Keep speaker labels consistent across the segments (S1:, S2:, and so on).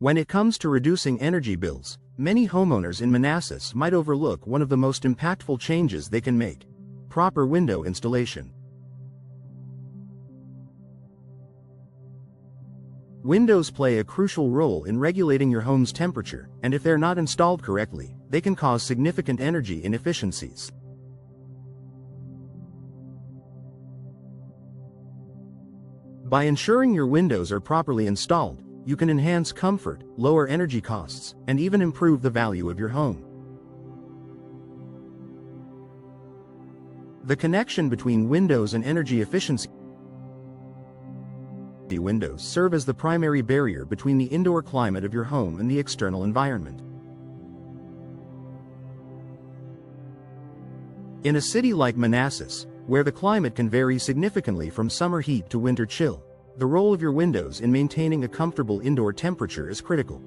S1: When it comes to reducing energy bills, many homeowners in Manassas might overlook one of the most impactful changes they can make: proper window installation. Windows play a crucial role in regulating your home's temperature, and if they're not installed correctly, they can cause significant energy inefficiencies. By ensuring your windows are properly installed, you can enhance comfort, lower energy costs, and even improve the value of your home. The connection between windows and energy efficiency. Windows serve as the primary barrier between the indoor climate of your home and the external environment. In a city like Manassas, where the climate can vary significantly from summer heat to winter chill, the role of your windows in maintaining a comfortable indoor temperature is critical.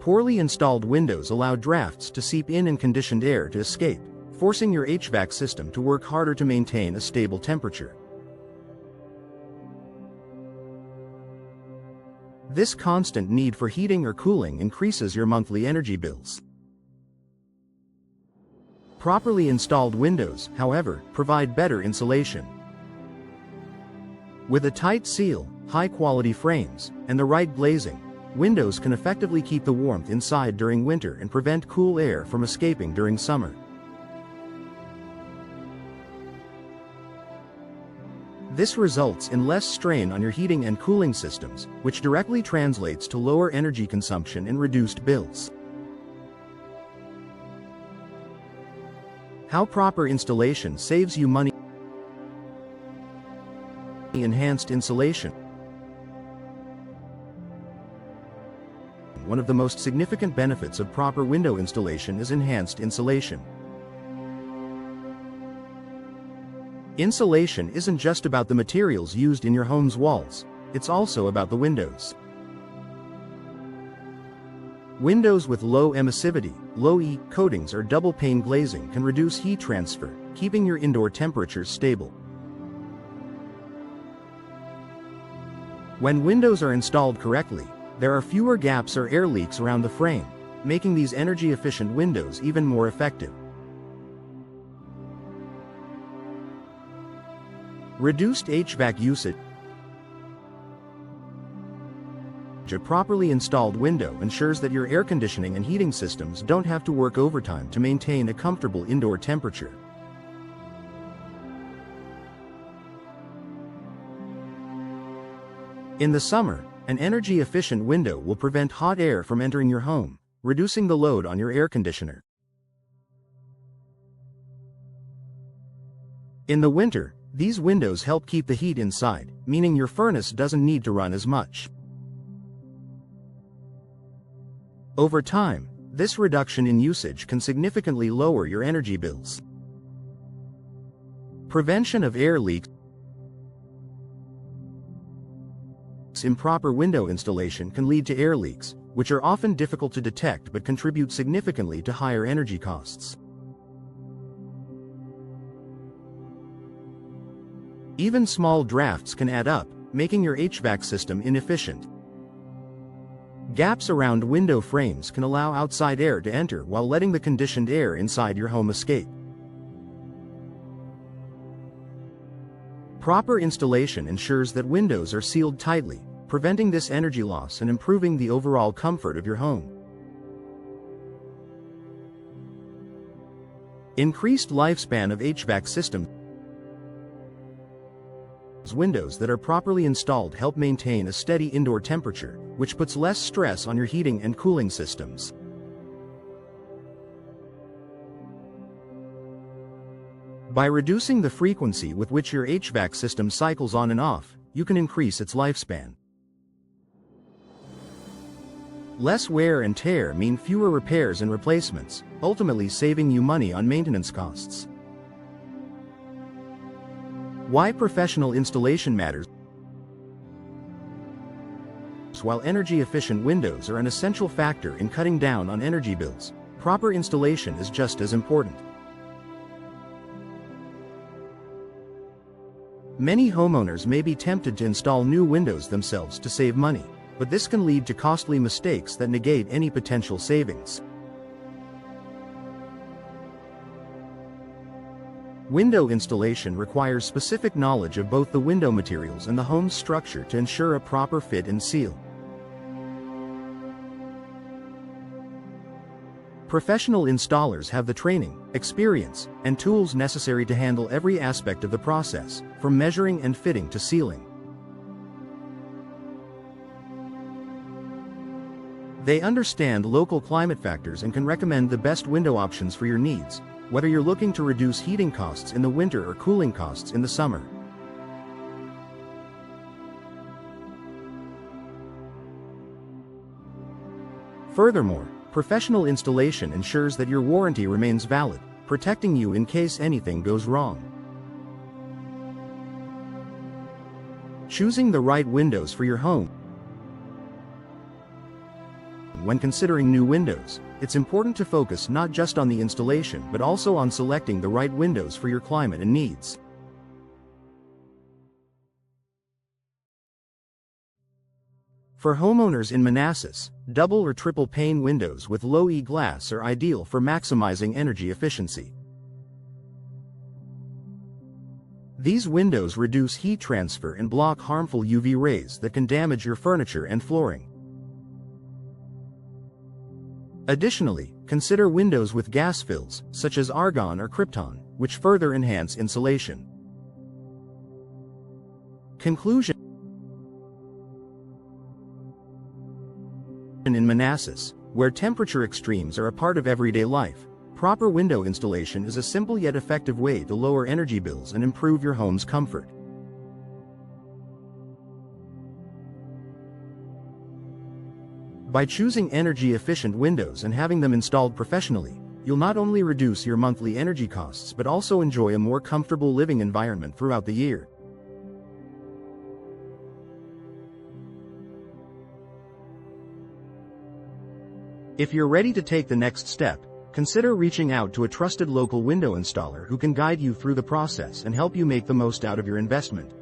S1: Poorly installed windows allow drafts to seep in and conditioned air to escape, forcing your HVAC system to work harder to maintain a stable temperature. This constant need for heating or cooling increases your monthly energy bills. Properly installed windows, however, provide better insulation. With a tight seal, high-quality frames, and the right glazing, windows can effectively keep the warmth inside during winter and prevent cool air from escaping during summer. This results in less strain on your heating and cooling systems, which directly translates to lower energy consumption and reduced bills. How proper installation saves you money. Enhanced insulation. One of the most significant benefits of proper window installation is enhanced insulation. Insulation isn't just about the materials used in your home's walls, it's also about the windows. Windows with low emissivity, low E coatings or double pane glazing can reduce heat transfer, keeping your indoor temperatures stable. When windows are installed correctly, there are fewer gaps or air leaks around the frame, making these energy-efficient windows even more effective. Reduced HVAC usage. A properly installed window ensures that your air conditioning and heating systems don't have to work overtime to maintain a comfortable indoor temperature. In the summer, an energy-efficient window will prevent hot air from entering your home, reducing the load on your air conditioner. In the winter, these windows help keep the heat inside, meaning your furnace doesn't need to run as much. Over time, this reduction in usage can significantly lower your energy bills. Prevention of air leaks. Improper window installation can lead to air leaks, which are often difficult to detect but contribute significantly to higher energy costs. Even small drafts can add up, making your HVAC system inefficient. Gaps around window frames can allow outside air to enter while letting the conditioned air inside your home escape. Proper installation ensures that windows are sealed tightly, preventing this energy loss and improving the overall comfort of your home. Increased lifespan of HVAC systems. Windows that are properly installed help maintain a steady indoor temperature, which puts less stress on your heating and cooling systems. By reducing the frequency with which your HVAC system cycles on and off, you can increase its lifespan. Less wear and tear mean fewer repairs and replacements, ultimately saving you money on maintenance costs. Why professional installation matters. While energy-efficient windows are an essential factor in cutting down on energy bills, proper installation is just as important. Many homeowners may be tempted to install new windows themselves to save money, but this can lead to costly mistakes that negate any potential savings. Window installation requires specific knowledge of both the window materials and the home's structure to ensure a proper fit and seal. Professional installers have the training, experience, and tools necessary to handle every aspect of the process, from measuring and fitting to sealing. They understand local climate factors and can recommend the best window options for your needs, whether you're looking to reduce heating costs in the winter or cooling costs in the summer. Furthermore, professional installation ensures that your warranty remains valid, protecting you in case anything goes wrong. Choosing the right windows for your home. When considering new windows, it's important to focus not just on the installation but also on selecting the right windows for your climate and needs. For homeowners in Manassas, double or triple pane windows with low E glass are ideal for maximizing energy efficiency. These windows reduce heat transfer and block harmful UV rays that can damage your furniture and flooring. Additionally, consider windows with gas fills, such as argon or krypton, which further enhance insulation. Conclusion. In Manassas, where temperature extremes are a part of everyday life, proper window installation is a simple yet effective way to lower energy bills and improve your home's comfort. By choosing energy-efficient windows and having them installed professionally, you'll not only reduce your monthly energy costs but also enjoy a more comfortable living environment throughout the year. If you're ready to take the next step, consider reaching out to a trusted local window installer who can guide you through the process and help you make the most out of your investment.